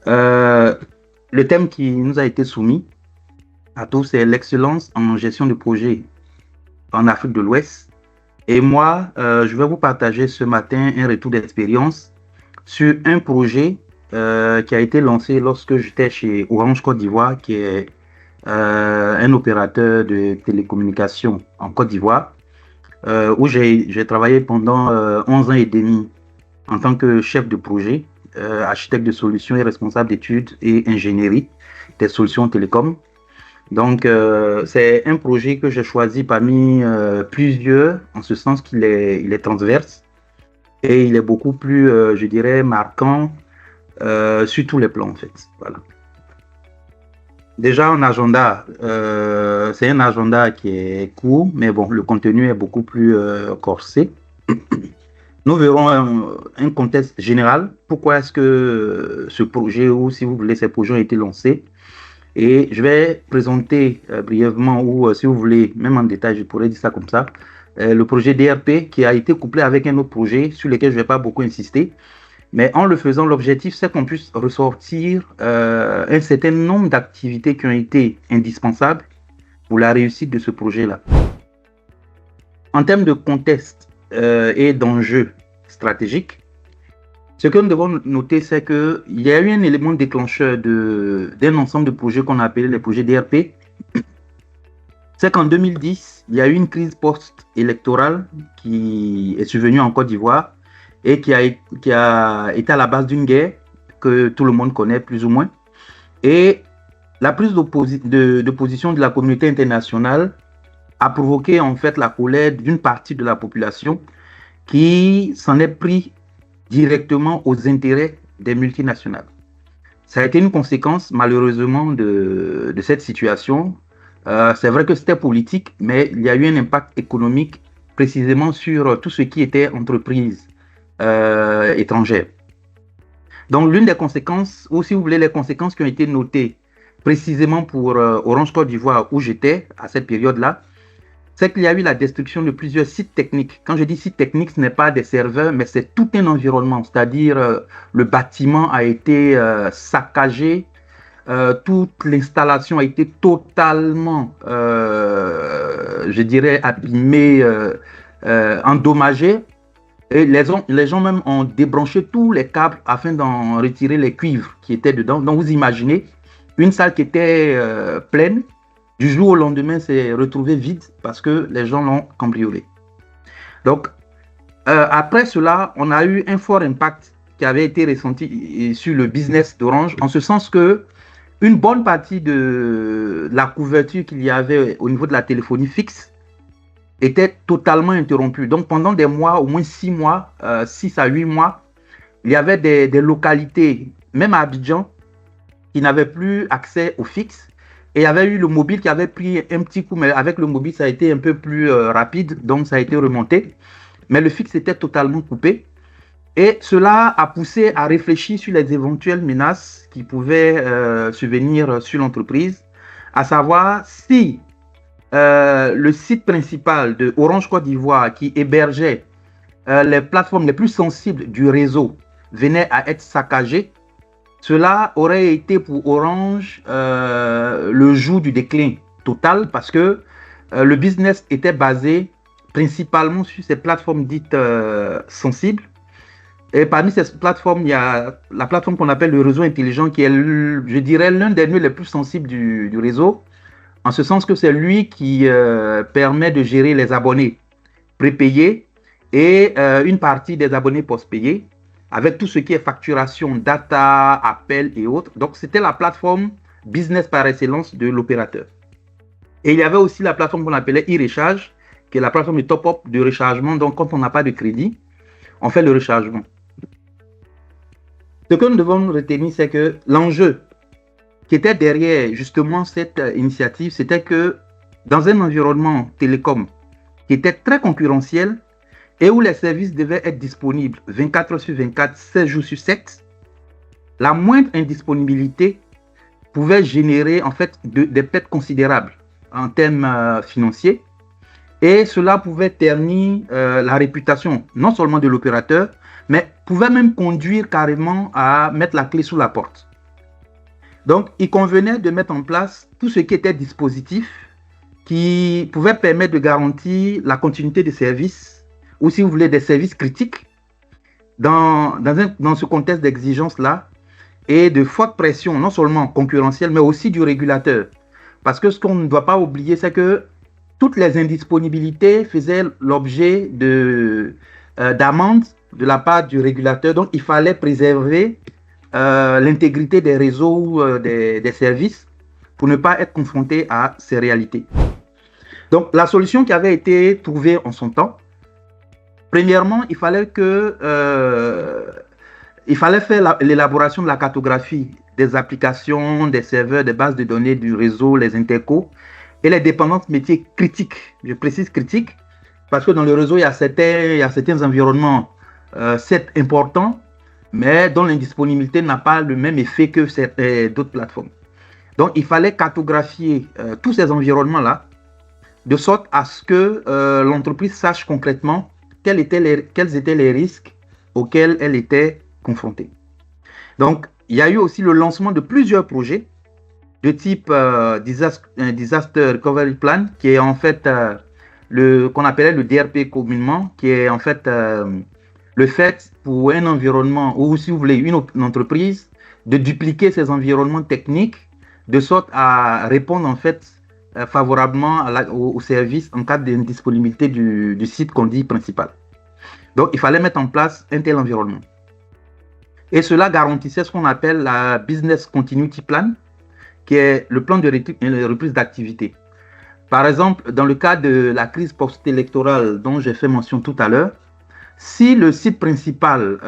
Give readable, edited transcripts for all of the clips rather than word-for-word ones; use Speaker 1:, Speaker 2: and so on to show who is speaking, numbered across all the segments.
Speaker 1: Euh, le thème qui nous a été soumis à tous, c'est l'excellence en gestion de projet en Afrique de l'Ouest. Et moi, je vais vous partager ce matin un retour d'expérience sur un projet qui a été lancé lorsque j'étais chez Orange Côte d'Ivoire, qui est un opérateur de télécommunications en Côte d'Ivoire, où j'ai travaillé pendant 11 ans et demi en tant que chef de projet, architecte de solutions et responsable d'études et ingénierie des solutions télécom. Donc, c'est un projet que j'ai choisi parmi plusieurs, en ce sens qu'il est transverse et il est beaucoup plus, je dirais, marquant sur tous les plans, en fait. Voilà. Déjà, en agenda, c'est un agenda qui est court, mais bon, le contenu est beaucoup plus corsé. Nous verrons un contexte général. Pourquoi est-ce que ce projet, ou si vous voulez, ces projets ont été lancés? Et je vais présenter brièvement, ou si vous voulez, même en détail, je pourrais dire ça comme ça, le projet DRP qui a été couplé avec un autre projet sur lequel je ne vais pas beaucoup insister. Mais en le faisant, l'objectif, c'est qu'on puisse ressortir un certain nombre d'activités qui ont été indispensables pour la réussite de ce projet-là. En termes de contexte et d'enjeux stratégiques, ce que nous devons noter, c'est qu'il y a eu un élément déclencheur d'un ensemble de projets qu'on a appelé les projets DRP. C'est qu'en 2010, il y a eu une crise post-électorale qui est survenue en Côte d'Ivoire et qui a été à la base d'une guerre que tout le monde connaît plus ou moins. Et la prise de position de la communauté internationale a provoqué en fait la colère d'une partie de la population qui s'en est pris directement aux intérêts des multinationales. Ça a été une conséquence malheureusement de cette situation. C'est vrai que c'était politique, mais il y a eu un impact économique précisément sur tout ce qui était entreprise étrangère. Donc l'une des conséquences, ou si vous voulez les conséquences qui ont été notées précisément pour Orange Côte d'Ivoire où j'étais à cette période-là, c'est qu'il y a eu la destruction de plusieurs sites techniques. Quand je dis site technique, ce n'est pas des serveurs, mais c'est tout un environnement. C'est-à-dire, le bâtiment a été saccagé, toute l'installation a été totalement, je dirais, abîmée, endommagée. Et les gens même ont débranché tous les câbles afin d'en retirer les cuivres qui étaient dedans. Donc vous imaginez, une salle qui était pleine, du jour au lendemain, c'est retrouvé vide parce que les gens l'ont cambriolé. Donc, après cela, on a eu un fort impact qui avait été ressenti sur le business d'Orange, en ce sens que une bonne partie de la couverture qu'il y avait au niveau de la téléphonie fixe était totalement interrompue. Donc, pendant des mois, au moins 6 mois, 6 à 8 mois, il y avait des localités, même à Abidjan, qui n'avaient plus accès au fixe. Et il y avait eu le mobile qui avait pris un petit coup, mais avec le mobile, ça a été un peu plus rapide, donc ça a été remonté. Mais le fixe était totalement coupé. Et cela a poussé à réfléchir sur les éventuelles menaces qui pouvaient survenir sur l'entreprise, à savoir si le site principal de Orange Côte d'Ivoire qui hébergeait les plateformes les plus sensibles du réseau venait à être saccagé, cela aurait été pour Orange le jour du déclin total parce que le business était basé principalement sur ces plateformes dites sensibles. Et parmi ces plateformes, il y a la plateforme qu'on appelle le réseau intelligent qui est, je dirais, l'un des nœuds les plus sensibles du réseau, en ce sens que c'est lui qui permet de gérer les abonnés prépayés et une partie des abonnés post-payés, avec tout ce qui est facturation, data, appel et autres. Donc, c'était la plateforme business par excellence de l'opérateur. Et il y avait aussi la plateforme qu'on appelait e-recharge, qui est la plateforme de top-up de rechargement. Donc, quand on n'a pas de crédit, on fait le rechargement. Ce que nous devons retenir, c'est que l'enjeu qui était derrière justement cette initiative, c'était que dans un environnement télécom qui était très concurrentiel et où les services devaient être disponibles 24 heures sur 24, 16 jours sur 7, la moindre indisponibilité pouvait générer en fait des pertes considérables en termes financiers et cela pouvait ternir la réputation non seulement de l'opérateur, mais pouvait même conduire carrément à mettre la clé sous la porte. Donc, il convenait de mettre en place tout ce qui était dispositif qui pouvait permettre de garantir la continuité des services, ou si vous voulez, des services critiques dans ce contexte d'exigence-là et de forte pression, non seulement concurrentielle, mais aussi du régulateur. Parce que ce qu'on ne doit pas oublier, c'est que toutes les indisponibilités faisaient l'objet d'amendes de la part du régulateur. Donc, il fallait préserver l'intégrité des réseaux ou des services pour ne pas être confronté à ces réalités. Donc, la solution qui avait été trouvée en son temps, premièrement, il fallait faire l'élaboration de la cartographie des applications, des serveurs, des bases de données du réseau, les intercos et les dépendances métiers critiques. Je précise critiques parce que dans le réseau, il y a certains environnements certes importants, mais dont l'indisponibilité n'a pas le même effet que d'autres plateformes. Donc, il fallait cartographier tous ces environnements-là de sorte à ce que l'entreprise sache concrètement quels étaient les risques auxquels elle était confrontée. Donc, il y a eu aussi le lancement de plusieurs projets de type Disaster Recovery Plan, qui est en fait qu'on appelait le DRP communément, qui est en fait le fait pour un environnement, ou si vous voulez, une entreprise, de dupliquer ses environnements techniques de sorte à répondre en fait favorablement au service en cas d'indisponibilité du site qu'on dit principal. Donc, il fallait mettre en place un tel environnement. Et cela garantissait ce qu'on appelle la Business Continuity Plan, qui est le plan de reprise d'activité. Par exemple, dans le cas de la crise post-électorale dont j'ai fait mention tout à l'heure, si le site principal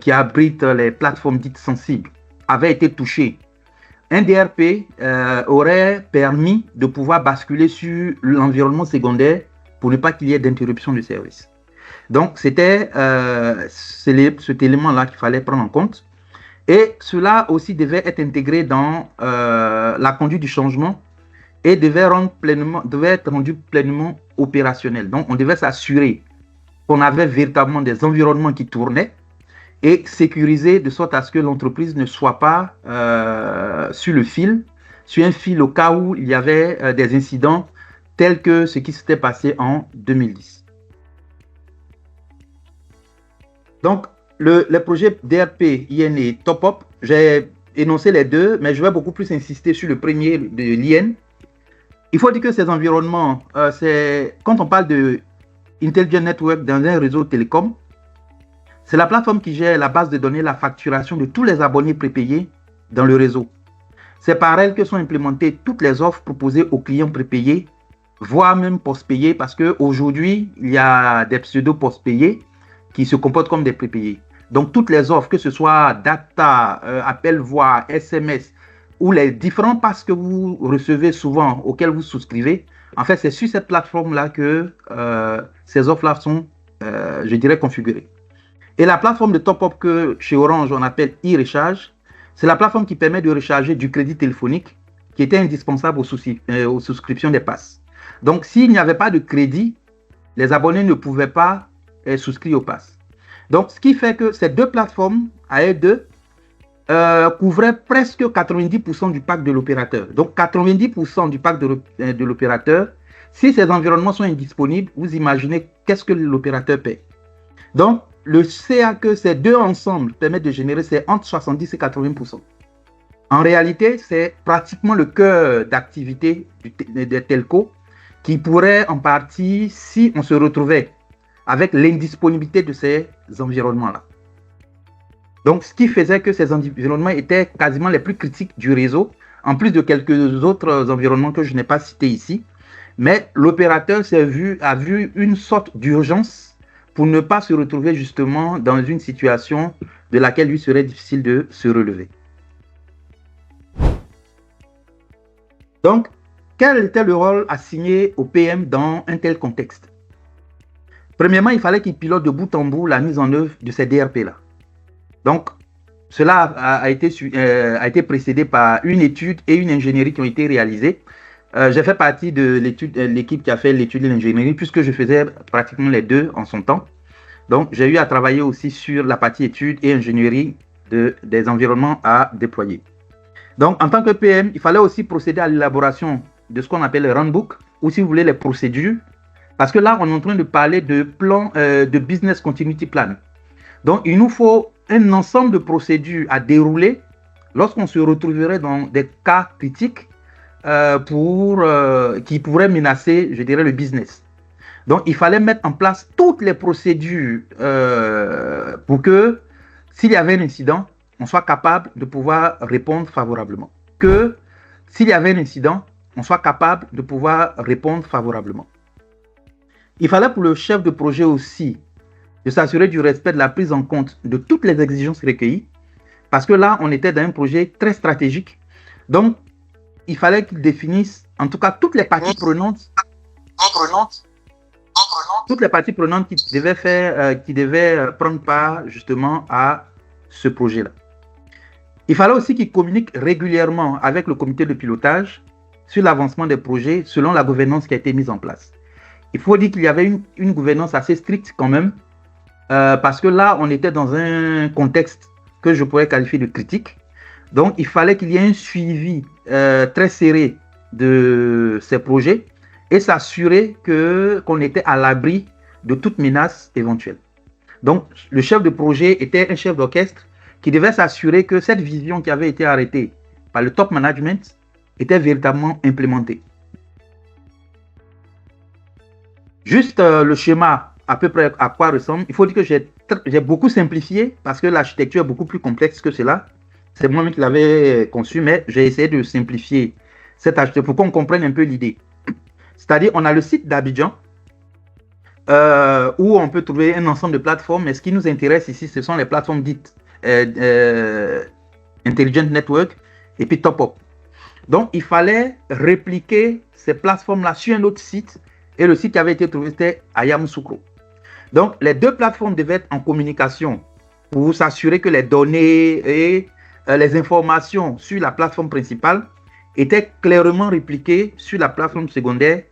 Speaker 1: qui abrite les plateformes dites sensibles avait été touché, un DRP aurait permis de pouvoir basculer sur l'environnement secondaire pour ne pas qu'il y ait d'interruption du service. Donc, c'était cet élément-là qu'il fallait prendre en compte. Et cela aussi devait être intégré dans la conduite du changement et devait être rendu pleinement opérationnel. Donc, on devait s'assurer qu'on avait véritablement des environnements qui tournaient et sécuriser de sorte à ce que l'entreprise ne soit pas sur un fil au cas où il y avait des incidents tels que ce qui s'était passé en 2010. Donc, les projets DRP, IN et TopUp, j'ai énoncé les deux, mais je vais beaucoup plus insister sur le premier de l'IN. Il faut dire que ces environnements, quand on parle de Intelligent Network dans un réseau télécom, c'est la plateforme qui gère la base de données, la facturation de tous les abonnés prépayés dans le réseau. C'est par elle que sont implémentées toutes les offres proposées aux clients prépayés, voire même post-payés, parce qu'aujourd'hui, il y a des pseudo-post-payés qui se comportent comme des prépayés. Donc, toutes les offres, que ce soit data, appel voix, SMS, ou les différents passes que vous recevez souvent, auxquels vous souscrivez, en fait, c'est sur cette plateforme-là que ces offres-là sont, je dirais, configurées. Et la plateforme de top-up que chez Orange, on appelle e-recharge, c'est la plateforme qui permet de recharger du crédit téléphonique qui était indispensable aux souscriptions des passes. Donc, s'il n'y avait pas de crédit, les abonnés ne pouvaient pas souscrire aux passes. Donc, ce qui fait que ces deux plateformes, à elles deux, couvraient presque 90% du parc de l'opérateur. Donc, 90% du parc de l'opérateur, si ces environnements sont indisponibles, vous imaginez qu'est-ce que l'opérateur paie. Donc, le CA que ces deux ensemble permettent de générer, c'est entre 70 et 80%. En réalité, c'est pratiquement le cœur d'activité des telcos qui pourrait en partie, si on se retrouvait avec l'indisponibilité de ces environnements-là. Donc, ce qui faisait que ces environnements étaient quasiment les plus critiques du réseau, en plus de quelques autres environnements que je n'ai pas cités ici. Mais l'opérateur a vu une sorte d'urgence pour ne pas se retrouver justement dans une situation de laquelle lui serait difficile de se relever. Donc, quel était le rôle assigné au PM dans un tel contexte? Premièrement, il fallait qu'il pilote de bout en bout la mise en œuvre de ces DRP-là. Donc, cela a été précédé par une étude et une ingénierie qui ont été réalisées. J'ai fait partie de l'équipe qui a fait l'étude et l'ingénierie, puisque je faisais pratiquement les deux en son temps. Donc, j'ai eu à travailler aussi sur la partie étude et ingénierie des environnements à déployer. Donc, en tant que PM, il fallait aussi procéder à l'élaboration de ce qu'on appelle le runbook, ou si vous voulez, les procédures. Parce que là, on est en train de parler de plan de business continuity plan. Donc, il nous faut un ensemble de procédures à dérouler lorsqu'on se retrouverait dans des cas critiques qui pourraient menacer, je dirais, le business. Donc, il fallait mettre en place toutes les procédures pour que, s'il y avait un incident, on soit capable de pouvoir répondre favorablement. Que, s'il y avait un incident, on soit capable de pouvoir répondre favorablement. Il fallait pour le chef de projet aussi de s'assurer du respect de la prise en compte de toutes les exigences recueillies, parce que là, on était dans un projet très stratégique. Donc, il fallait qu'il définisse, en tout cas, toutes les parties prenantes qui devaient prendre part justement à ce projet-là. Il fallait aussi qu'il communique régulièrement avec le comité de pilotage sur l'avancement des projets selon la gouvernance qui a été mise en place. Il faut dire qu'il y avait une gouvernance assez stricte quand même, parce que là, on était dans un contexte que je pourrais qualifier de critique. Donc, il fallait qu'il y ait un suivi très serré de ces projets et s'assurer qu'on était à l'abri de toute menace éventuelle. Donc, le chef de projet était un chef d'orchestre qui devait s'assurer que cette vision qui avait été arrêtée par le top management était véritablement implémentée. Juste le schéma à peu près à quoi ressemble. Il faut dire que j'ai beaucoup simplifié parce que l'architecture est beaucoup plus complexe que cela. C'est moi-même qui l'avais conçu, mais j'ai essayé de simplifier cette architecture pour qu'on comprenne un peu l'idée. C'est-à-dire, on a le site d'Abidjan où on peut trouver un ensemble de plateformes, mais ce qui nous intéresse ici, ce sont les plateformes dites Intelligent Network et puis Top-Up. Donc, il fallait répliquer ces plateformes-là sur un autre site et le site qui avait été trouvé, c'était à Yamoussoukro. Donc, les deux plateformes devaient être en communication pour s'assurer que les données et les informations sur la plateforme principale étaient clairement répliquées sur la plateforme secondaire,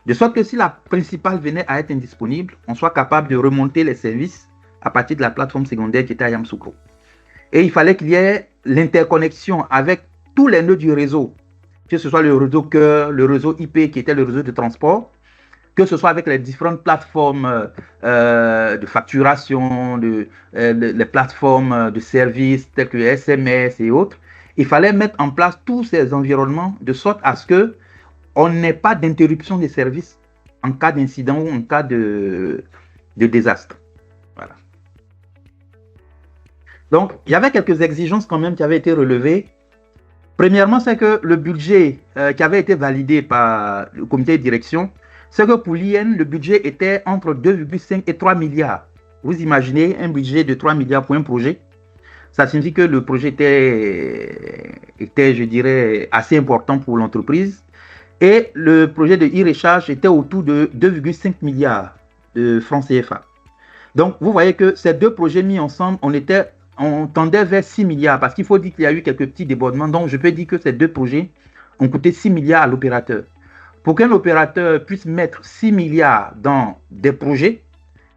Speaker 1: de sorte que si la principale venait à être indisponible, on soit capable de remonter les services à partir de la plateforme secondaire qui était à Yamoussoukro. Et il fallait qu'il y ait l'interconnexion avec tous les nœuds du réseau, que ce soit le réseau cœur, le réseau IP qui était le réseau de transport, que ce soit avec les différentes plateformes de facturation, les plateformes de services telles que SMS et autres. Il fallait mettre en place tous ces environnements de sorte à ce qu'on n'ait pas d'interruption des services en cas d'incident ou en cas de désastre. Voilà. Donc, il y avait quelques exigences quand même qui avaient été relevées. Premièrement, c'est que le budget qui avait été validé par le comité de direction, c'est que pour l'IN, le budget était entre 2,5 et 3 milliards. Vous imaginez un budget de 3 milliards pour un projet? Ça signifie que le projet était, je dirais, assez important pour l'entreprise. Et le projet de e-recharge était autour de 2,5 milliards de francs CFA. Donc, vous voyez que ces deux projets mis ensemble, on tendait vers 6 milliards, parce qu'il faut dire qu'il y a eu quelques petits débordements. Donc, je peux dire que ces deux projets ont coûté 6 milliards à l'opérateur. Pour qu'un opérateur puisse mettre 6 milliards dans des projets,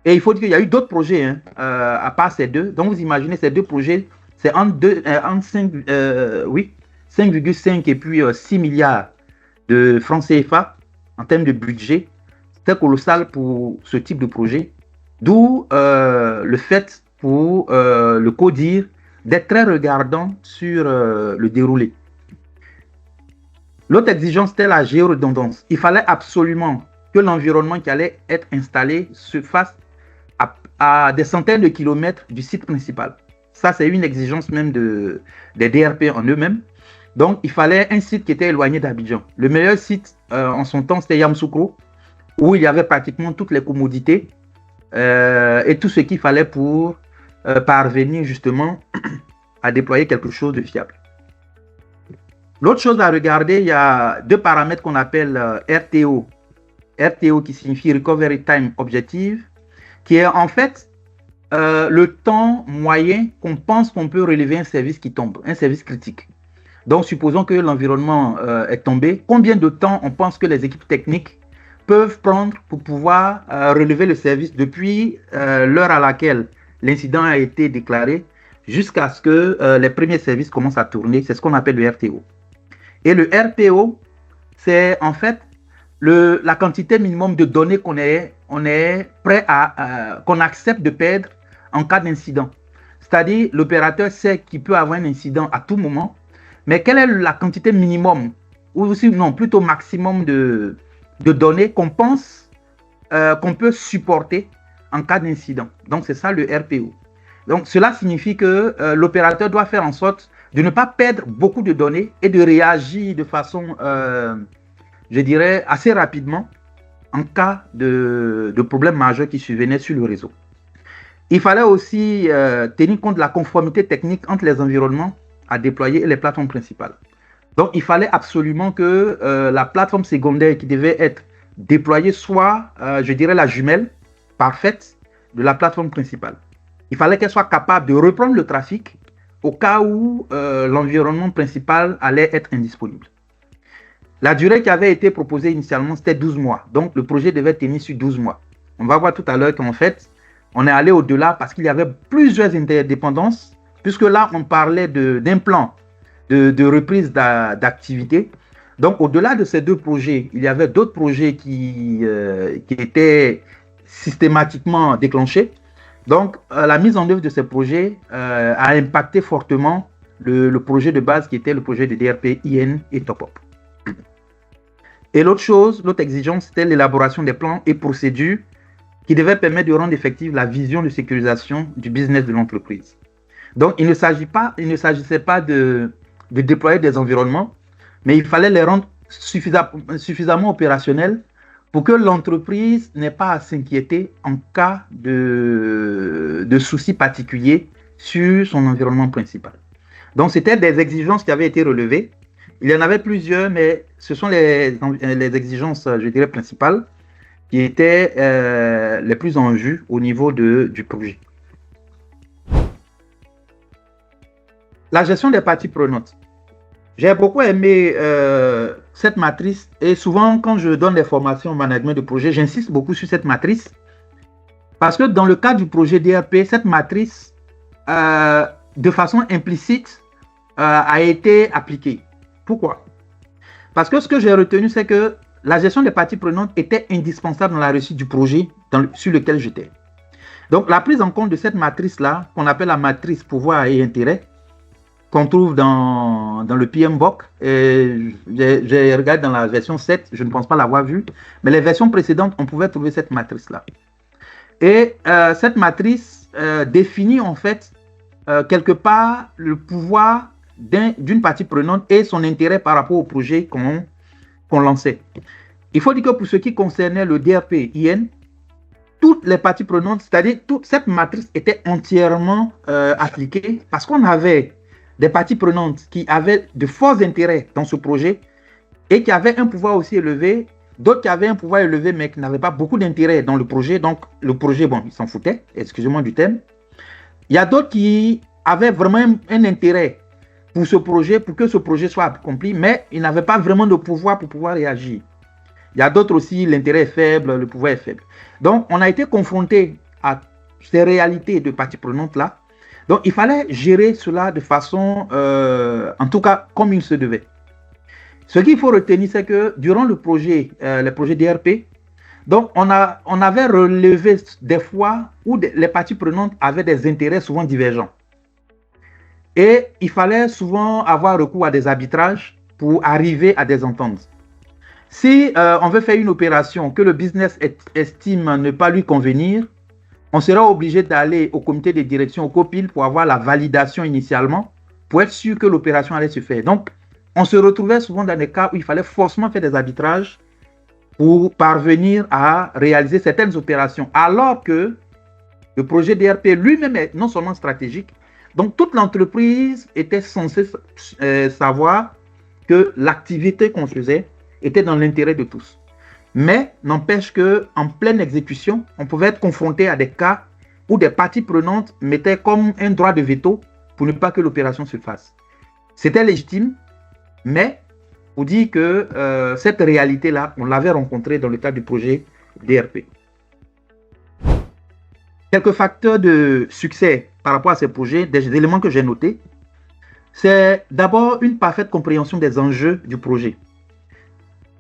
Speaker 1: et il faut dire qu'il y a eu d'autres projets à part ces deux. Donc, vous imaginez ces deux projets, c'est entre 5,5 et puis 6 milliards de francs CFA en termes de budget. C'était colossal pour ce type de projet. D'où le fait pour le CODIR d'être très regardant sur le déroulé. L'autre exigence, c'était la géoredondance. Il fallait absolument que l'environnement qui allait être installé se fasse à des centaines de kilomètres du site principal. Ça, c'est une exigence même des DRP en eux-mêmes. Donc, il fallait un site qui était éloigné d'Abidjan. Le meilleur site en son temps, c'était Yamoussoukro, où il y avait pratiquement toutes les commodités et tout ce qu'il fallait pour parvenir justement à déployer quelque chose de fiable. L'autre chose à regarder, il y a deux paramètres qu'on appelle RTO. RTO qui signifie Recovery Time Objective, qui est en fait le temps moyen qu'on pense qu'on peut relever un service qui tombe, un service critique. Donc, supposons que l'environnement est tombé. Combien de temps on pense que les équipes techniques peuvent prendre pour pouvoir relever le service depuis l'heure à laquelle l'incident a été déclaré jusqu'à ce que les premiers services commencent à tourner. C'est ce qu'on appelle le RTO. Et le RPO, c'est en fait la quantité minimum de données qu'on est prêt qu'on accepte de perdre en cas d'incident. C'est-à-dire, l'opérateur sait qu'il peut avoir un incident à tout moment, mais quelle est la quantité minimum, ou aussi, non, plutôt maximum de données qu'on pense qu'on peut supporter en cas d'incident. Donc, c'est ça le RPO. Donc, cela signifie que l'opérateur doit faire en sorte de ne pas perdre beaucoup de données et de réagir de façon, je dirais, assez rapidement en cas de problème majeur qui survenait sur le réseau. Il fallait aussi tenir compte de la conformité technique entre les environnements à déployer et les plateformes principales. Donc, il fallait absolument que la plateforme secondaire qui devait être déployée soit, je dirais, la jumelle parfaite de la plateforme principale. Il fallait qu'elle soit capable de reprendre le trafic au cas où l'environnement principal allait être indisponible. La durée qui avait été proposée initialement, c'était 12 mois. Donc, le projet devait tenir sur 12 mois. On va voir tout à l'heure qu'en fait, on est allé au-delà parce qu'il y avait plusieurs interdépendances, puisque là, on parlait d'un plan de reprise d'activité. Donc, au-delà de ces deux projets, il y avait d'autres projets qui étaient systématiquement déclenchés. Donc, la mise en œuvre de ces projets a impacté fortement le projet de base qui était le projet de DRP, IN et Top-Up. Et l'autre exigence, c'était l'élaboration des plans et procédures qui devaient permettre de rendre effective la vision de sécurisation du business de l'entreprise. Donc, il ne s'agissait pas de déployer des environnements, mais il fallait les rendre suffisamment opérationnels pour que l'entreprise n'ait pas à s'inquiéter en cas de soucis particuliers sur son environnement principal. Donc, c'était des exigences qui avaient été relevées. Il y en avait plusieurs, mais ce sont les exigences, je dirais, principales qui étaient les plus en vue au niveau du projet. La gestion des parties prenantes. J'ai beaucoup aimé cette matrice et souvent, quand je donne des formations en management de projet, j'insiste beaucoup sur cette matrice parce que dans le cadre du projet DRP, cette matrice, de façon implicite, a été appliquée. Pourquoi? Parce que ce que j'ai retenu, c'est que la gestion des parties prenantes était indispensable dans la réussite du projet sur lequel j'étais. Donc, la prise en compte de cette matrice-là, qu'on appelle la matrice pouvoir et intérêt, qu'on trouve dans le PMBOK, j'ai regardé dans la version 7, je ne pense pas l'avoir vue, mais les versions précédentes, on pouvait trouver cette matrice-là. Et cette matrice définit en fait quelque part le pouvoir d'une partie prenante et son intérêt par rapport au projet qu'on lançait. Il faut dire que pour ce qui concernait le DRP IN, toutes les parties prenantes, c'est-à-dire toute cette matrice était entièrement appliquée parce qu'on avait des parties prenantes qui avaient de forts intérêts dans ce projet et qui avaient un pouvoir aussi élevé, d'autres qui avaient un pouvoir élevé mais qui n'avaient pas beaucoup d'intérêt dans le projet. Donc le projet, bon, ils s'en foutaient, excusez-moi du terme. Il y a d'autres qui avaient vraiment un intérêt pour ce projet, pour que ce projet soit accompli, mais ils n'avaient pas vraiment de pouvoir pour pouvoir réagir. Il y a d'autres aussi, l'intérêt est faible, le pouvoir est faible. Donc, on a été confronté à ces réalités de parties prenantes-là. Donc, il fallait gérer cela de façon, en tout cas, comme il se devait. Ce qu'il faut retenir, c'est que durant le projet DRP, donc on avait relevé des fois où les parties prenantes avaient des intérêts souvent divergents. Et il fallait souvent avoir recours à des arbitrages pour arriver à des ententes. Si on veut faire une opération que le business estime ne pas lui convenir, on sera obligé d'aller au comité de direction, au COPIL, pour avoir la validation initialement, pour être sûr que l'opération allait se faire. Donc, on se retrouvait souvent dans des cas où il fallait forcément faire des arbitrages pour parvenir à réaliser certaines opérations, alors que le projet DRP lui-même est non seulement stratégique, donc toute l'entreprise était censée savoir que l'activité qu'on faisait était dans l'intérêt de tous. Mais n'empêche qu'en pleine exécution, on pouvait être confronté à des cas où des parties prenantes mettaient comme un droit de veto pour ne pas que l'opération se fasse. C'était légitime, mais on dit que cette réalité-là, on l'avait rencontrée dans le cadre du projet DRP. Quelques facteurs de succès par rapport à ces projets, des éléments que j'ai notés, c'est d'abord une parfaite compréhension des enjeux du projet.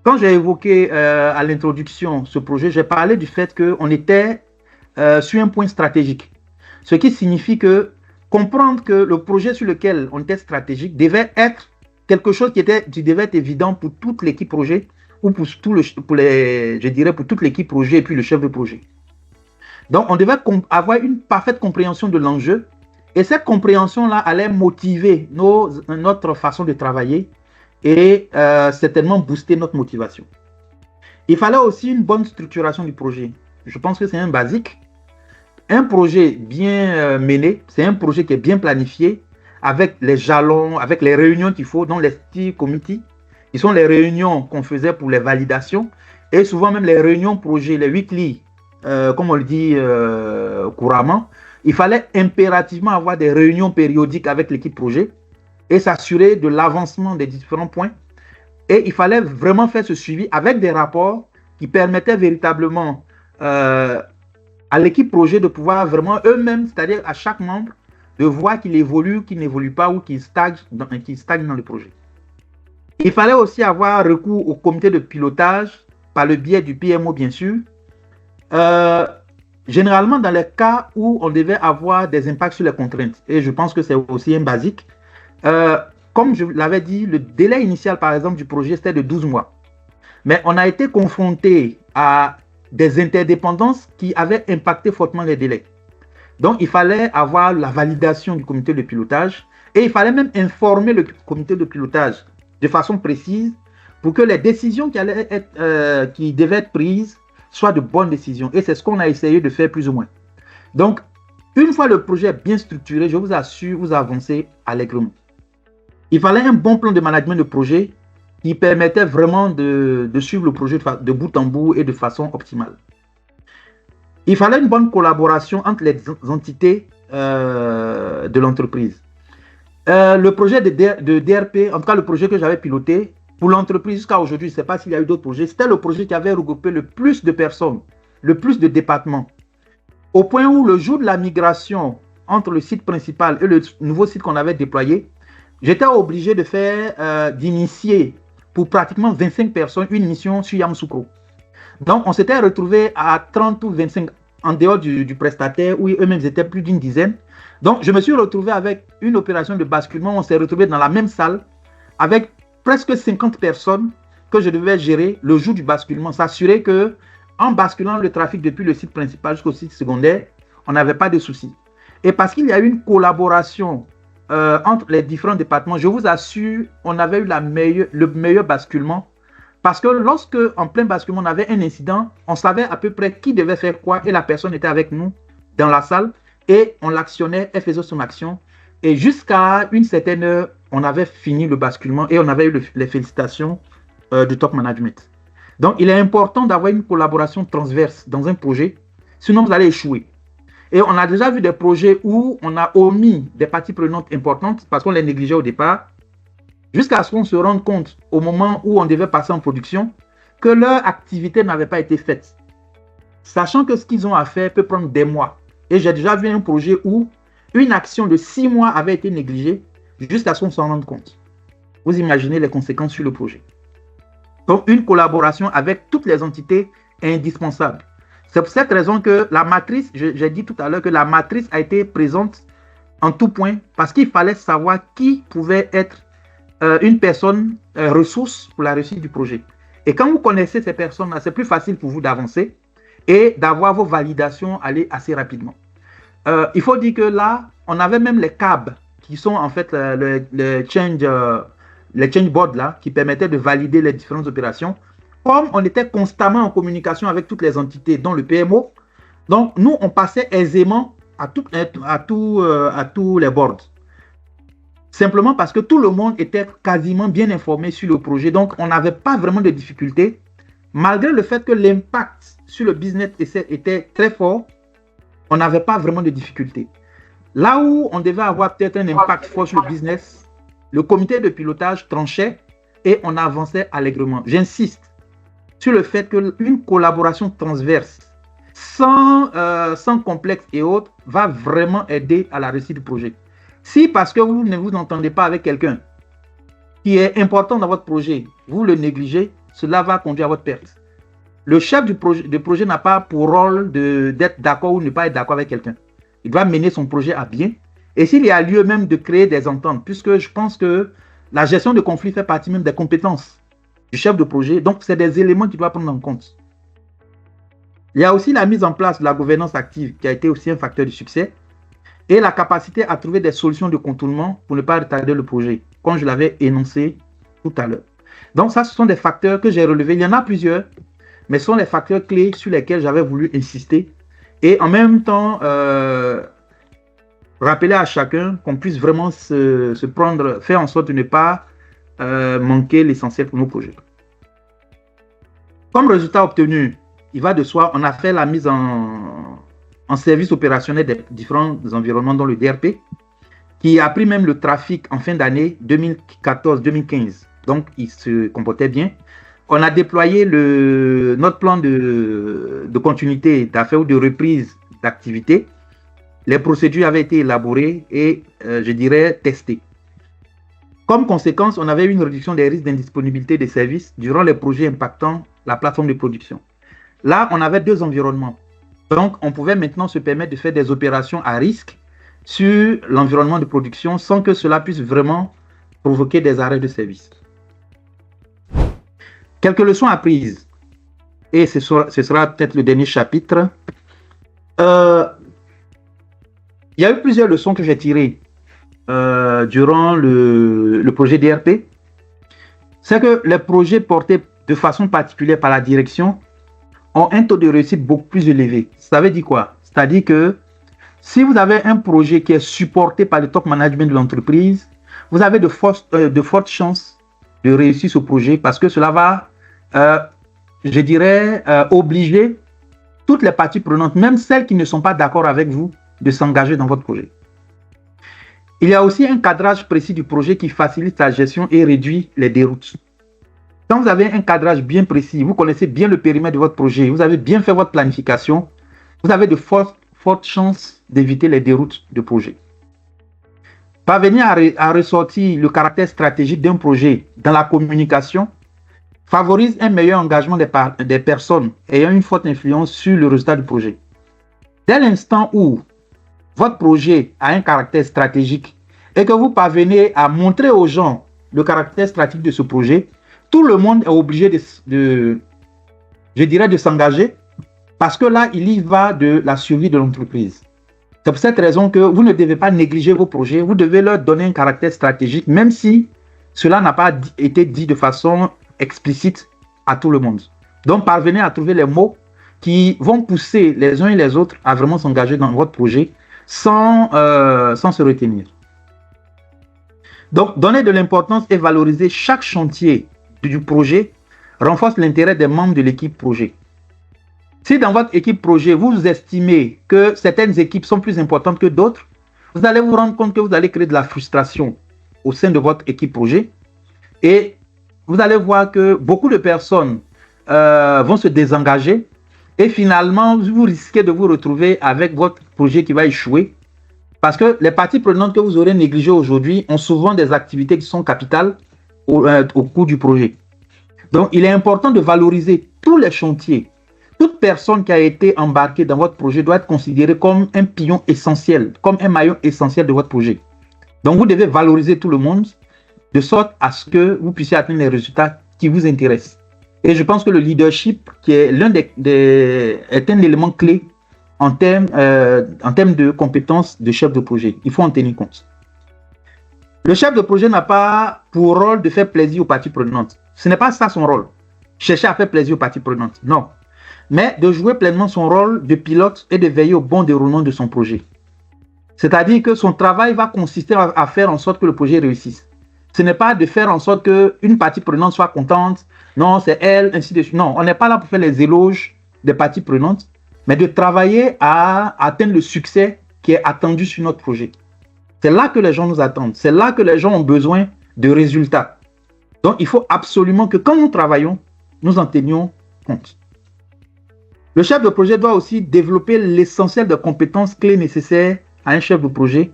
Speaker 1: Quand j'ai évoqué à l'introduction ce projet, j'ai parlé du fait qu'on était sur un point stratégique. Ce qui signifie que comprendre que le projet sur lequel on était stratégique devait être quelque chose qui devait être évident pour toute l'équipe projet ou pour toute l'équipe projet et puis le chef de projet. Donc, on devait avoir une parfaite compréhension de l'enjeu et cette compréhension-là allait motiver notre façon de travailler et certainement booster notre motivation. Il fallait aussi une bonne structuration du projet. Je pense que c'est un basique. Un projet bien mené, c'est un projet qui est bien planifié, avec les jalons, avec les réunions qu'il faut, dont les steering committees, qui sont les réunions qu'on faisait pour les validations, et souvent même les réunions projet, les weekly, comme on le dit couramment. Il fallait impérativement avoir des réunions périodiques avec l'équipe projet et s'assurer de l'avancement des différents points. Et il fallait vraiment faire ce suivi avec des rapports qui permettaient véritablement à l'équipe projet de pouvoir vraiment eux-mêmes, c'est-à-dire à chaque membre, de voir qu'il évolue, qu'il n'évolue pas ou qu'il stagne dans le projet. Il fallait aussi avoir recours au comité de pilotage par le biais du PMO, bien sûr. Généralement, dans les cas où on devait avoir des impacts sur les contraintes, et je pense que c'est aussi un basique, comme je l'avais dit, le délai initial, par exemple, du projet, c'était de 12 mois. Mais on a été confronté à des interdépendances qui avaient impacté fortement les délais. Donc, il fallait avoir la validation du comité de pilotage et il fallait même informer le comité de pilotage de façon précise pour que les décisions qui devaient être prises soient de bonnes décisions. Et c'est ce qu'on a essayé de faire plus ou moins. Donc, une fois le projet bien structuré, je vous assure, vous avancez allègrement. Il fallait un bon plan de management de projet qui permettait vraiment de suivre le projet de bout en bout et de façon optimale. Il fallait une bonne collaboration entre les entités de l'entreprise. Le projet de DRP, en tout cas le projet que j'avais piloté, pour l'entreprise jusqu'à aujourd'hui, je ne sais pas s'il y a eu d'autres projets, c'était le projet qui avait regroupé le plus de personnes, le plus de départements. Au point où le jour de la migration entre le site principal et le nouveau site qu'on avait déployé, j'étais obligé d'initier pour pratiquement 25 personnes une mission sur Yamoussoukro. Donc, on s'était retrouvé à 30 ou 25 en dehors du prestataire où eux-mêmes étaient plus d'une dizaine. Donc, je me suis retrouvé avec une opération de basculement. On s'est retrouvé dans la même salle avec presque 50 personnes que je devais gérer le jour du basculement. S'assurer que, en basculant le trafic depuis le site principal jusqu'au site secondaire, on n'avait pas de soucis. Et parce qu'il y a eu une collaboration entre les différents départements, je vous assure, on avait eu le meilleur basculement. Parce que lorsque, en plein basculement, on avait un incident, on savait à peu près qui devait faire quoi et la personne était avec nous dans la salle et on l'actionnait, elle faisait son action. Et jusqu'à une certaine heure, on avait fini le basculement et on avait eu les félicitations du top management. Donc, il est important d'avoir une collaboration transverse dans un projet, sinon vous allez échouer. Et on a déjà vu des projets où on a omis des parties prenantes importantes parce qu'on les négligeait au départ, jusqu'à ce qu'on se rende compte au moment où on devait passer en production que leur activité n'avait pas été faite. Sachant que ce qu'ils ont à faire peut prendre des mois. Et j'ai déjà vu un projet où une action de 6 mois avait été négligée jusqu'à ce qu'on s'en rende compte. Vous imaginez les conséquences sur le projet. Donc, une collaboration avec toutes les entités est indispensable. C'est pour cette raison que la matrice, j'ai dit tout à l'heure que la matrice a été présente en tout point parce qu'il fallait savoir qui pouvait être une personne ressource pour la réussite du projet. Et quand vous connaissez ces personnes-là, c'est plus facile pour vous d'avancer et d'avoir vos validations aller assez rapidement. Il faut dire que là, on avait même les CAB qui sont en fait les change boards là, qui permettaient de valider les différentes opérations. Comme on était constamment en communication avec toutes les entités, dont le PMO, donc nous, on passait aisément à tous les boards. Simplement parce que tout le monde était quasiment bien informé sur le projet. Donc, on n'avait pas vraiment de difficultés. Malgré le fait que l'impact sur le business était très fort, on n'avait pas vraiment de difficultés. Là où on devait avoir peut-être un impact fort sur le business, le comité de pilotage tranchait et on avançait allègrement. J'insiste sur le fait qu'une collaboration transverse, sans complexe et autres, va vraiment aider à la réussite du projet. Si parce que vous ne vous entendez pas avec quelqu'un qui est important dans votre projet, vous le négligez, cela va conduire à votre perte. Le chef du projet n'a pas pour rôle d'être d'accord ou ne pas être d'accord avec quelqu'un. Il doit mener son projet à bien. Et s'il y a lieu même de créer des ententes, puisque je pense que la gestion de conflits fait partie même des compétences du chef de projet, donc c'est des éléments qu'il doit prendre en compte. Il y a aussi la mise en place de la gouvernance active qui a été aussi un facteur de succès et la capacité à trouver des solutions de contournement pour ne pas retarder le projet, comme je l'avais énoncé tout à l'heure. Donc ça, ce sont des facteurs que j'ai relevés. Il y en a plusieurs, mais ce sont les facteurs clés sur lesquels j'avais voulu insister et en même temps rappeler à chacun qu'on puisse vraiment se prendre, faire en sorte de ne pas manquer l'essentiel pour nos projets. Comme résultat obtenu, il va de soi, on a fait la mise en service opérationnel des différents environnements dans le DRP, qui a pris même le trafic en fin d'année 2014-2015. Donc, il se comportait bien. On a déployé notre plan de continuité d'affaires ou de reprise d'activité. Les procédures avaient été élaborées et, je dirais, testées. Comme conséquence, on avait eu une réduction des risques d'indisponibilité des services durant les projets impactant la plateforme de production. Là, on avait 2 environnements. Donc, on pouvait maintenant se permettre de faire des opérations à risque sur l'environnement de production sans que cela puisse vraiment provoquer des arrêts de service. Quelques leçons apprises. Et ce sera peut-être le dernier chapitre. Il y a eu plusieurs leçons que j'ai tirées durant le projet DRP. C'est que les projets portés de façon particulière par la direction ont un taux de réussite beaucoup plus élevé. Ça veut dire quoi? C'est-à-dire que si vous avez un projet qui est supporté par le top management de l'entreprise, vous avez de fortes chances de réussir ce projet parce que cela va, je dirais, obliger toutes les parties prenantes, même celles qui ne sont pas d'accord avec vous, de s'engager dans votre projet. Il y a aussi un cadrage précis du projet qui facilite la gestion et réduit les déroutes. Quand vous avez un cadrage bien précis, vous connaissez bien le périmètre de votre projet, vous avez bien fait votre planification, vous avez de fortes chances d'éviter les déroutes de projet. Parvenir à ressortir le caractère stratégique d'un projet dans la communication favorise un meilleur engagement des personnes ayant une forte influence sur le résultat du projet. Dès l'instant où votre projet a un caractère stratégique et que vous parvenez à montrer aux gens le caractère stratégique de ce projet, tout le monde est obligé de s'engager parce que là, il y va de la survie de l'entreprise. C'est pour cette raison que vous ne devez pas négliger vos projets, vous devez leur donner un caractère stratégique, même si cela n'a pas été dit de façon explicite à tout le monde. Donc, parvenez à trouver les mots qui vont pousser les uns et les autres à vraiment s'engager dans votre projet sans se retenir. Donc, donner de l'importance et valoriser chaque chantier du projet renforce l'intérêt des membres de l'équipe projet. Si dans votre équipe projet, vous estimez que certaines équipes sont plus importantes que d'autres, vous allez vous rendre compte que vous allez créer de la frustration au sein de votre équipe projet et vous allez voir que beaucoup de personnes vont se désengager et finalement, vous risquez de vous retrouver avec votre projet qui va échouer parce que les parties prenantes que vous aurez négligées aujourd'hui ont souvent des activités qui sont capitales au cours du projet. Donc, il est important de valoriser tous les chantiers. Toute personne qui a été embarquée dans votre projet doit être considérée comme un pion essentiel, comme un maillon essentiel de votre projet. Donc, vous devez valoriser tout le monde de sorte à ce que vous puissiez atteindre les résultats qui vous intéressent. Et je pense que le leadership, qui est est un élément clé en termes de compétences de chef de projet. Il faut en tenir compte. Le chef de projet n'a pas pour rôle de faire plaisir aux parties prenantes. Ce n'est pas ça son rôle. Chercher à faire plaisir aux parties prenantes. Non. Mais de jouer pleinement son rôle de pilote et de veiller au bon déroulement de son projet. C'est-à-dire que son travail va consister à faire en sorte que le projet réussisse. Ce n'est pas de faire en sorte qu'une partie prenante soit contente. Non, c'est elle, ainsi de suite. Non, on n'est pas là pour faire les éloges des parties prenantes, mais de travailler à atteindre le succès qui est attendu sur notre projet. C'est là que les gens nous attendent. C'est là que les gens ont besoin de résultats. Donc, il faut absolument que quand nous travaillons, nous en tenions compte. Le chef de projet doit aussi développer l'essentiel de compétences clés nécessaires à un chef de projet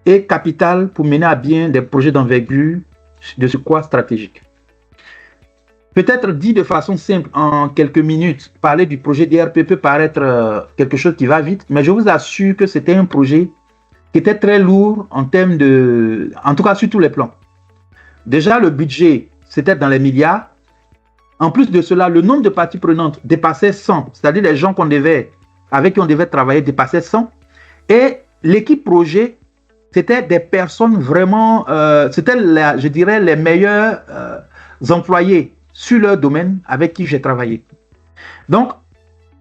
Speaker 1: et capital pour mener à bien des projets d'envergure de ce quoi stratégique. Peut-être dit de façon simple, en quelques minutes, parler du projet DRP peut paraître quelque chose qui va vite, mais je vous assure que c'était un projet qui était très lourd en termes de... En tout cas, sur tous les plans. Déjà, le budget, c'était dans les milliards. En plus de cela, le nombre de parties prenantes dépassait 100, c'est-à-dire les gens avec qui on devait travailler dépassait 100. Et l'équipe projet, c'était des personnes vraiment... c'était, je dirais, les meilleurs employés sur leur domaine avec qui j'ai travaillé. Donc,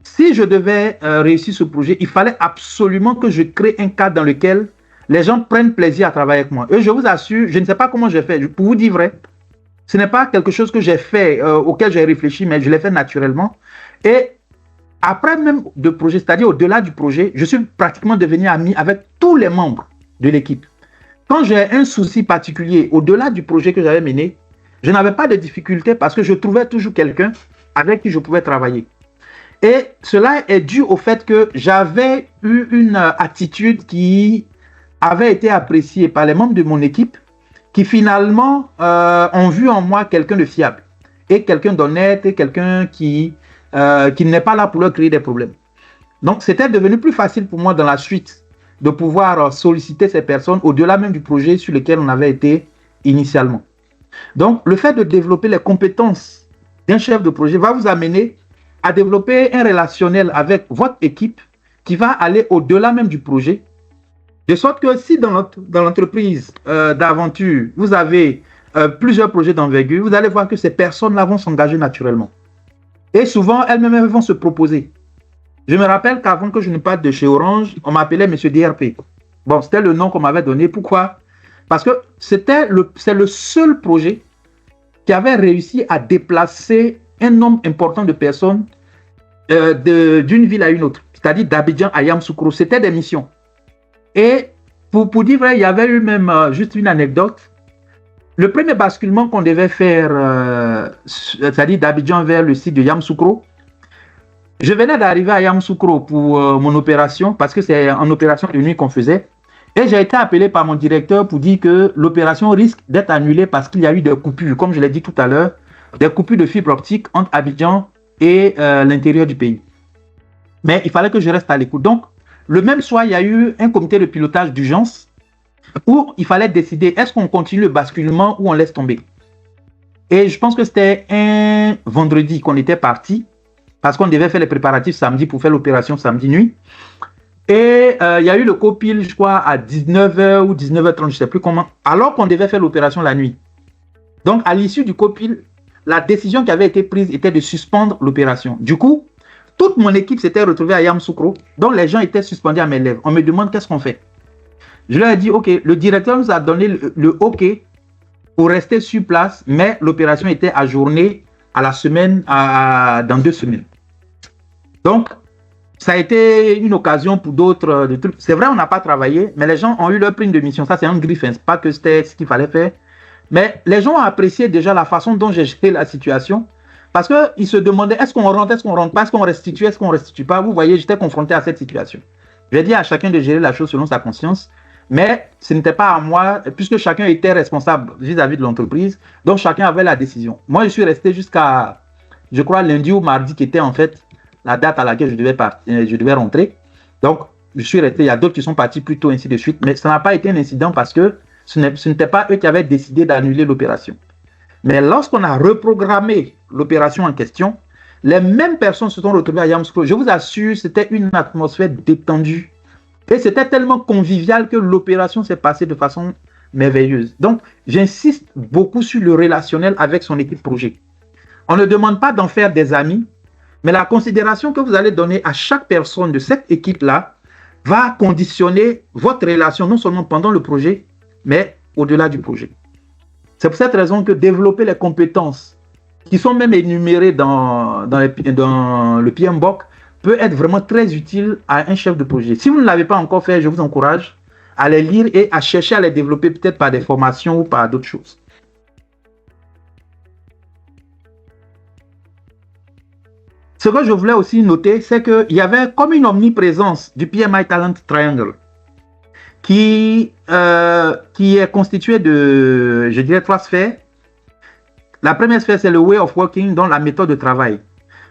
Speaker 1: si je devais réussir ce projet, il fallait absolument que je crée un cadre dans lequel les gens prennent plaisir à travailler avec moi. Et je vous assure, je ne sais pas comment j'ai fait. Pour vous dire vrai, ce n'est pas quelque chose que j'ai fait, auquel j'ai réfléchi, mais je l'ai fait naturellement. Et après même de projet, c'est-à-dire au-delà du projet, je suis pratiquement devenu ami avec tous les membres de l'équipe. Quand j'ai un souci particulier au-delà du projet que j'avais mené, je n'avais pas de difficulté parce que je trouvais toujours quelqu'un avec qui je pouvais travailler. Et cela est dû au fait que j'avais eu une attitude qui avait été appréciée par les membres de mon équipe qui finalement ont vu en moi quelqu'un de fiable et quelqu'un d'honnête et quelqu'un qui n'est pas là pour leur créer des problèmes. Donc, c'était devenu plus facile pour moi dans la suite de pouvoir solliciter ces personnes au-delà même du projet sur lequel on avait été initialement. Donc, le fait de développer les compétences d'un chef de projet va vous amener à développer un relationnel avec votre équipe qui va aller au-delà même du projet. De sorte que si dans l'entreprise d'aventure, vous avez plusieurs projets d'envergure, vous allez voir que ces personnes-là vont s'engager naturellement. Et souvent, elles-mêmes vont se proposer. Je me rappelle qu'avant que je ne parte de chez Orange, on m'appelait Monsieur DRP. Bon, c'était le nom qu'on m'avait donné. Pourquoi? Parce que c'est le seul projet qui avait réussi à déplacer un nombre important de personnes d'une ville à une autre. C'est-à-dire d'Abidjan à Yamoussoukro. C'était des missions. Et pour dire vrai, il y avait eu même juste une anecdote. Le premier basculement qu'on devait faire, c'est-à-dire d'Abidjan vers le site de Yamoussoukro, je venais d'arriver à Yamoussoukro pour mon opération, parce que c'est en opération de nuit qu'on faisait. Et j'ai été appelé par mon directeur pour dire que l'opération risque d'être annulée parce qu'il y a eu des coupures, comme je l'ai dit tout à l'heure, des coupures de fibre optique entre Abidjan et l'intérieur du pays. Mais il fallait que je reste à l'écoute. Donc, le même soir, il y a eu un comité de pilotage d'urgence où il fallait décider est-ce qu'on continue le basculement ou on laisse tomber. Et je pense que c'était un vendredi qu'on était parti parce qu'on devait faire les préparatifs samedi pour faire l'opération samedi nuit. Et il y a eu le copil, je crois, à 19h ou 19h30, je ne sais plus comment, alors qu'on devait faire l'opération la nuit. Donc, à l'issue du copil, la décision qui avait été prise était de suspendre l'opération. Du coup, toute mon équipe s'était retrouvée à Yamoussoukro, donc les gens étaient suspendus à mes lèvres. On me demande qu'est-ce qu'on fait. Je leur ai dit, OK, le directeur nous a donné le OK pour rester sur place, mais l'opération était ajournée à la semaine, dans 2 semaines. Donc, ça a été une occasion pour d'autres trucs. C'est vrai, on n'a pas travaillé, mais les gens ont eu leur prime de mission. Ça, c'est un griffe, hein. C'est pas que c'était ce qu'il fallait faire. Mais les gens ont apprécié déjà la façon dont j'ai géré la situation. Parce qu'ils se demandaient, est-ce qu'on rentre pas, est-ce qu'on restitue pas. Vous voyez, j'étais confronté à cette situation. J'ai dit à chacun de gérer la chose selon sa conscience. Mais ce n'était pas à moi, puisque chacun était responsable vis-à-vis de l'entreprise. Donc, chacun avait la décision. Moi, je suis resté jusqu'à, je crois, lundi ou mardi, qui était en fait la date à laquelle je devais rentrer. Donc, je suis resté. Il y a d'autres qui sont partis plus tôt, ainsi de suite. Mais ça n'a pas été un incident parce que ce n'était pas eux qui avaient décidé d'annuler l'opération. Mais lorsqu'on a reprogrammé l'opération en question, les mêmes personnes se sont retrouvées à Yamoussoukro. Je vous assure, c'était une atmosphère détendue. Et c'était tellement convivial que l'opération s'est passée de façon merveilleuse. Donc, j'insiste beaucoup sur le relationnel avec son équipe projet. On ne demande pas d'en faire des amis, mais la considération que vous allez donner à chaque personne de cette équipe-là va conditionner votre relation, non seulement pendant le projet, mais au-delà du projet. C'est pour cette raison que développer les compétences qui sont même énumérées dans le PMBOK peut être vraiment très utile à un chef de projet. Si vous ne l'avez pas encore fait, je vous encourage à les lire et à chercher à les développer peut-être par des formations ou par d'autres choses. Ce que je voulais aussi noter, c'est qu'il y avait comme une omniprésence du PMI Talent Triangle qui est constitué de, je dirais, 3 sphères. La première sphère, c'est le way of working, donc la méthode de travail.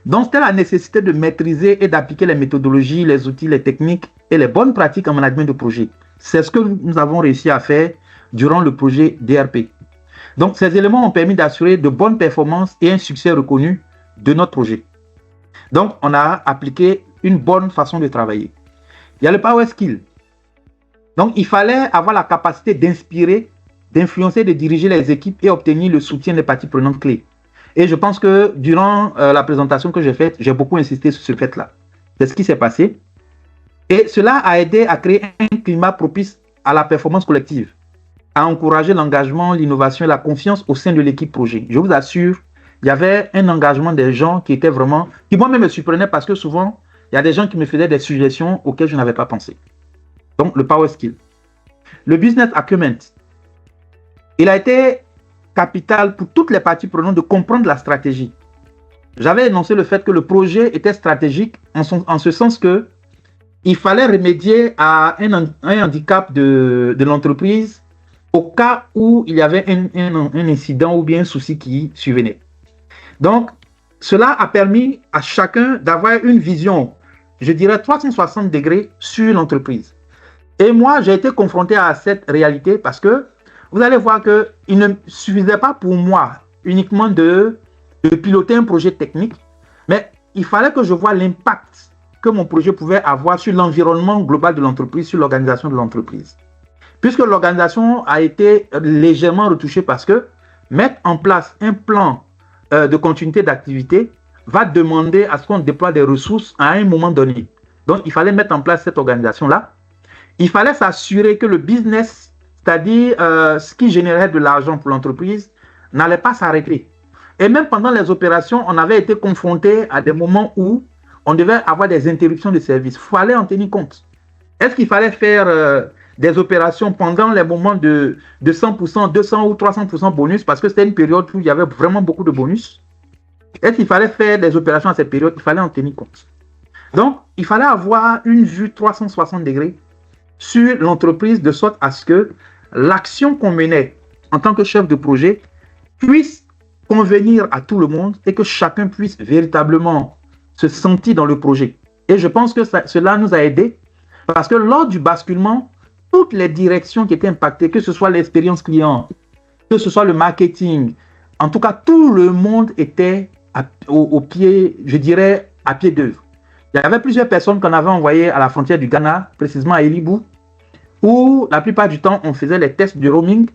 Speaker 1: Donc, c'était la nécessité de maîtriser et d'appliquer les méthodologies, les outils, les techniques et les bonnes pratiques en management de projet. C'est ce que nous avons réussi à faire durant le projet DRP. Donc, ces éléments ont permis d'assurer de bonnes performances et un succès reconnu de notre projet. Donc, on a appliqué une bonne façon de travailler. Il y a le Power Skill. Donc, il fallait avoir la capacité d'inspirer, d'influencer, de diriger les équipes et obtenir le soutien des parties prenantes clés. Et je pense que durant la présentation que j'ai faite, j'ai beaucoup insisté sur ce fait-là. C'est ce qui s'est passé. Et cela a aidé à créer un climat propice à la performance collective, à encourager l'engagement, l'innovation et la confiance au sein de l'équipe projet. Je vous assure, il y avait un engagement des gens qui était vraiment, qui moi-même me surprenait parce que souvent, il y a des gens qui me faisaient des suggestions auxquelles je n'avais pas pensé. Donc, le Power Skill. Le Business Acumen. Il a été capital pour toutes les parties prenantes de comprendre la stratégie. J'avais énoncé le fait que le projet était stratégique en ce sens que il fallait remédier à un handicap de l'entreprise au cas où il y avait un incident ou bien un souci qui survenait. Donc, cela a permis à chacun d'avoir une vision, je dirais 360 degrés sur l'entreprise. Et moi, j'ai été confronté à cette réalité parce que vous allez voir qu'il ne suffisait pas pour moi uniquement de piloter un projet technique, mais il fallait que je voie l'impact que mon projet pouvait avoir sur l'environnement global de l'entreprise, sur l'organisation de l'entreprise. Puisque l'organisation a été légèrement retouchée parce que mettre en place un plan de continuité d'activité va demander à ce qu'on déploie des ressources à un moment donné. Donc, il fallait mettre en place cette organisation-là. Il fallait s'assurer que le business, c'est-à-dire ce qui générait de l'argent pour l'entreprise, n'allait pas s'arrêter. Et même pendant les opérations, on avait été confronté à des moments où on devait avoir des interruptions de service. Il fallait en tenir compte. Est-ce qu'il fallait faire des opérations pendant les moments de 100%, 200 ou 300% bonus, parce que c'était une période où il y avait vraiment beaucoup de bonus? Est-ce qu'il fallait faire des opérations à cette période? Il fallait en tenir compte. Donc, il fallait avoir une vue 360 degrés sur l'entreprise de sorte à ce que l'action qu'on menait en tant que chef de projet puisse convenir à tout le monde et que chacun puisse véritablement se sentir dans le projet. Et je pense que cela nous a aidés parce que lors du basculement, toutes les directions qui étaient impactées, que ce soit l'expérience client, que ce soit le marketing, en tout cas, tout le monde était au pied, je dirais, à pied d'œuvre. Il y avait plusieurs personnes qu'on avait envoyées à la frontière du Ghana, précisément à Elibou, où la plupart du temps, on faisait les tests du roaming.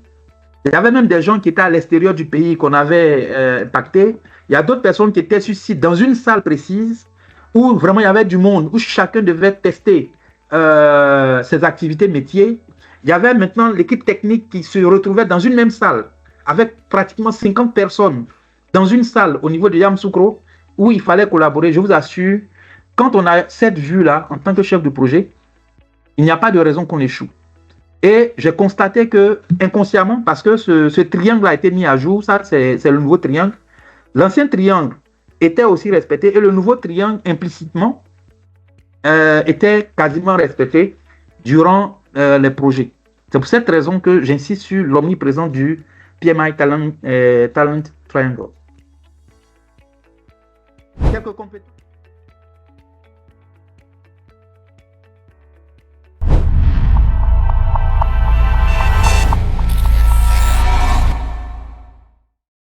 Speaker 1: Il y avait même des gens qui étaient à l'extérieur du pays qu'on avait impactés. Il y a d'autres personnes qui étaient sur site dans une salle précise où vraiment il y avait du monde, où chacun devait tester ses activités métiers. Il y avait maintenant l'équipe technique qui se retrouvait dans une même salle avec pratiquement 50 personnes dans une salle au niveau de Yamoussoukro où il fallait collaborer. Je vous assure, quand on a cette vue-là en tant que chef de projet, il n'y a pas de raison qu'on échoue. Et j'ai constaté que inconsciemment, parce que ce triangle a été mis à jour, ça c'est le nouveau triangle. L'ancien triangle était aussi respecté et le nouveau triangle implicitement était quasiment respecté durant les projets. C'est pour cette raison que j'insiste sur l'omniprésence du PMI Talent Triangle. Quelques compétences.